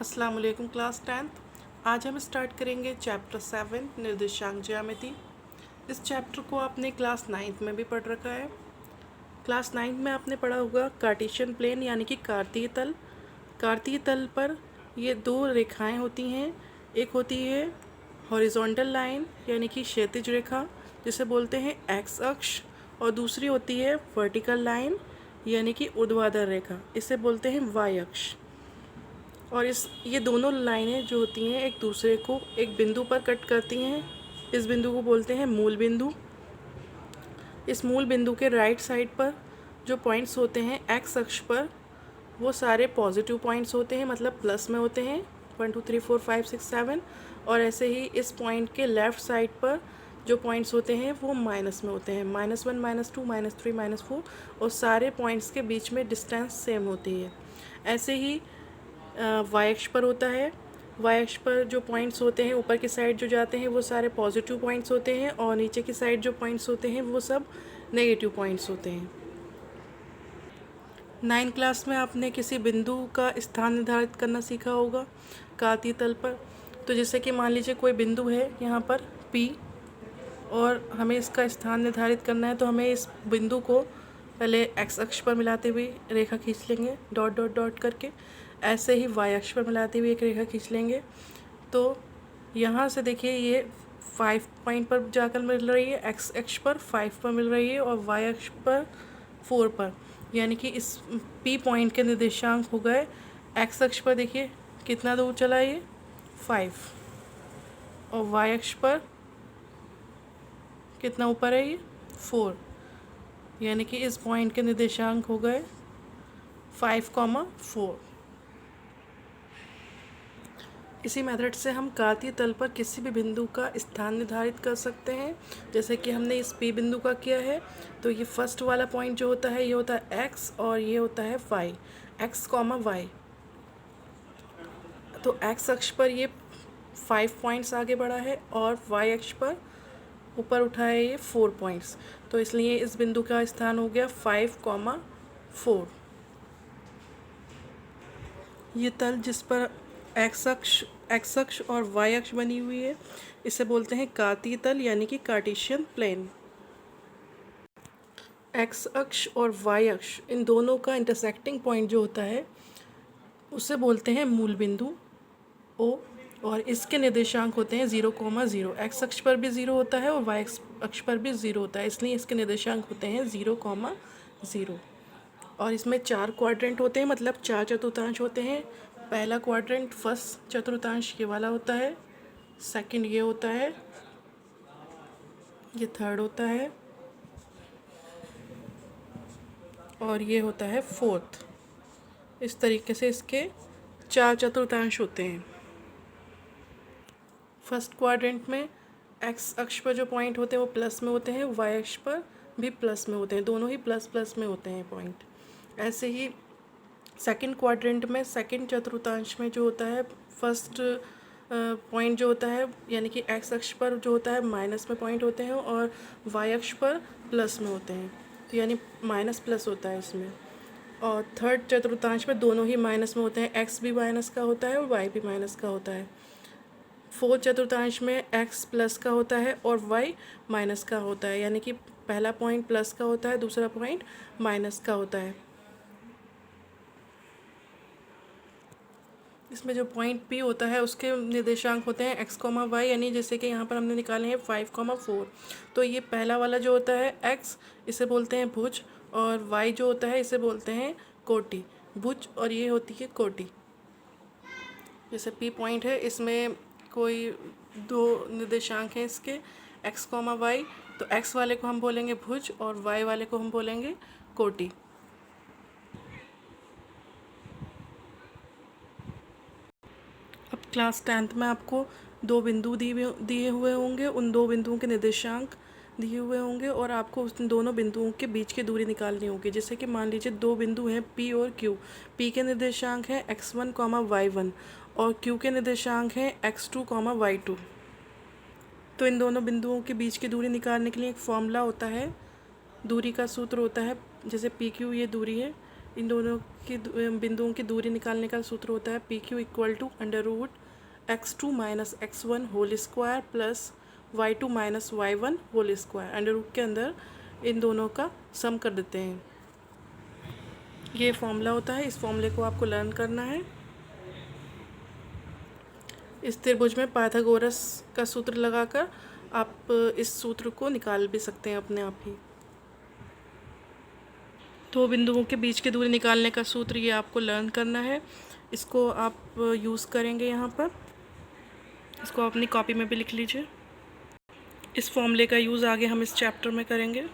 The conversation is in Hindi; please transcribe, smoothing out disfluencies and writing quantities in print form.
अस्सलाम वालेकुम क्लास 10th। आज हम स्टार्ट करेंगे चैप्टर 7 निर्देशांक ज्यामिति। इस चैप्टर को आपने क्लास 9th में भी पढ़ रखा है। क्लास 9th में आपने पढ़ा होगा कार्टेशियन प्लेन यानी कि कार्तीय तल। कार्तीय तल पर ये दो रेखाएं होती हैं। एक होती है हॉरिजॉन्टल लाइन यानी कि क्षैतिज रेखा जिसे बोलते हैं एक्स अक्ष, और दूसरी होती है वर्टिकल लाइन यानी कि ऊर्ध्वाधर रेखा, इसे बोलते हैं वाई अक्ष। और ये दोनों लाइनें जो होती हैं एक दूसरे को एक बिंदु पर कट करती हैं। इस बिंदु को बोलते हैं मूल बिंदु। इस मूल बिंदु के राइट साइड पर जो पॉइंट्स होते हैं एक्स अक्ष पर वो सारे पॉजिटिव पॉइंट्स होते हैं, मतलब प्लस में होते हैं 1 2 3 4 5 6 7। और ऐसे ही इस पॉइंट के लेफ़्ट साइड पर जो पॉइंट्स होते हैं वो माइनस में होते हैं, -1 -2 -3 -4। और सारे पॉइंट्स के बीच में डिस्टेंस सेम होती है। ऐसे ही वाई अक्ष पर होता है। वाई अक्ष पर जो पॉइंट्स होते हैं ऊपर की साइड जो जाते हैं वो सारे पॉजिटिव पॉइंट्स होते हैं, और नीचे की साइड जो पॉइंट्स होते हैं वो सब नेगेटिव पॉइंट्स होते हैं। 9th क्लास में आपने किसी बिंदु का स्थान निर्धारित करना सीखा होगा कार्तीय तल पर। तो जैसे कि मान लीजिए कोई बिंदु है यहाँ पर P, और हमें इसका स्थान निर्धारित करना है, तो हमें इस बिंदु को पहले एक्स अक्ष पर मिलाते हुए रेखा खींच लेंगे डॉट डॉट डॉट करके। ऐसे ही वाई अक्ष पर मिलाते हुए एक रेखा खींच लेंगे। तो यहाँ से देखिए ये 5 पॉइंट पर जाकर मिल रही है, एक्स अक्ष पर 5 पर मिल रही है और वाई अक्ष पर 4 पर। यानी कि इस पी पॉइंट के निर्देशांक हो गए एक्स अक्ष पर देखिए कितना दूर चला ये 5, और वाई अक्ष पर कितना ऊपर है ये 4। यानी कि इस पॉइंट के निर्देशांक हो गए 5,4। इसी मेथड से हम कार्तीय तल पर किसी भी बिंदु का स्थान निर्धारित कर सकते हैं। जैसे कि हमने इस P बिंदु का किया है, तो ये फर्स्ट वाला पॉइंट जो होता है ये होता है x और ये होता है y, x, y। तो x अक्ष पर ये 5 पॉइंट्स आगे बढ़ा है और y अक्ष पर ऊपर उठा है ये 4 पॉइंट्स। तो इसलिए इस बिंदु का स्थान हो गया 5,4। ये तल जिस पर एक्स अक्ष और वाई अक्ष बनी हुई है इसे बोलते हैं कार्तीय तल यानी कि कार्टेशियन प्लेन। एक्स अक्ष और वाई अक्ष इन दोनों का इंटरसेक्टिंग पॉइंट जो होता है उसे बोलते हैं मूल बिंदु ओ, और इसके निर्देशांक होते हैं 0,0। एक्स अक्ष पर भी 0 होता है और वाई अक्ष पर भी 0 होता है, इसलिए इसके निर्देशांक होते हैं 0,0। और इसमें 4 क्वाड्रेंट होते हैं, मतलब 4 चतुर्थांश होते हैं। पहला क्वाड्रेंट फर्स्ट चतुर्थांश ये वाला होता है, सेकंड ये होता है, ये थर्ड होता है, और ये होता है फोर्थ। इस तरीके से इसके 4 चतुर्थांश होते हैं। फर्स्ट क्वाड्रेंट में एक्स अक्ष पर जो पॉइंट होते हैं वो प्लस में होते हैं, वाई अक्ष पर भी प्लस में होते हैं, दोनों ही प्लस प्लस में होते हैं पॉइंट। ऐसे ही सेकंड क्वाड्रेंट में सेकंड चतुर्थांश में जो होता है फर्स्ट पॉइंट जो होता है यानी कि एक्स अक्ष पर जो होता है माइनस में पॉइंट होते हैं और वाई अक्ष पर प्लस में होते हैं, तो यानी माइनस प्लस होता है इसमें। और थर्ड चतुर्थांश में दोनों ही माइनस में होते हैं, एक्स भी माइनस का होता है और वाई भी माइनस का होता है। फोर्थ चतुर्थांश में एक्स प्लस का होता है और वाई माइनस का होता है, यानी कि पहला पॉइंट प्लस का होता है, दूसरा पॉइंट माइनस का होता है। इसमें जो पॉइंट P होता है उसके निर्देशांक होते हैं x, y, यानी जैसे कि यहाँ पर हमने निकाले हैं 5,4। तो ये पहला वाला जो होता है x इसे बोलते हैं भुज, और y जो होता है इसे बोलते हैं कोटि। भुज और ये होती है कोटि। जैसे P पॉइंट है, इसमें कोई दो निर्देशांक हैं इसके x, y। तो x वाले को हम बोलेंगे भुज और y वाले को हम बोलेंगे कोटि। अब क्लास 10th में आपको दो बिंदु दिए हुए होंगे, उन दो बिंदुओं के निर्देशांक दिए हुए होंगे और आपको उन दोनों बिंदुओं के बीच की दूरी निकालनी होगी। जैसे कि मान लीजिए दो बिंदु हैं P और Q। P के निर्देशांक हैं x1, y1 और Q के निर्देशांक हैं x2, y2। तो इन दोनों बिंदुओं के बीच की दूरी निकालने के लिए एक फॉर्मूला होता है, दूरी का सूत्र होता है। जैसे PQ ये दूरी है, इन दोनों की बिंदुओं की दूरी निकालने का सूत्र होता है P Q equal to under root x2 minus x1 whole square plus y2 minus y1 whole square. Under root के अंदर इन दोनों का सम कर देते हैं। ये फॉर्मूला होता है, इस फॉर्मूले को आपको लर्न करना है। इस त्रिभुज में पाइथागोरस का सूत्र लगाकर आप इस सूत्र को निकाल भी सकते हैं अपने आप ही। दो बिंदुओं के बीच की दूरी निकालने का सूत्र ये आपको लर्न करना है। इसको आप यूज़ करेंगे यहाँ पर। इसको अपनी कॉपी में भी लिख लीजिए। इस फॉर्मूले का यूज़ आगे हम इस चैप्टर में करेंगे।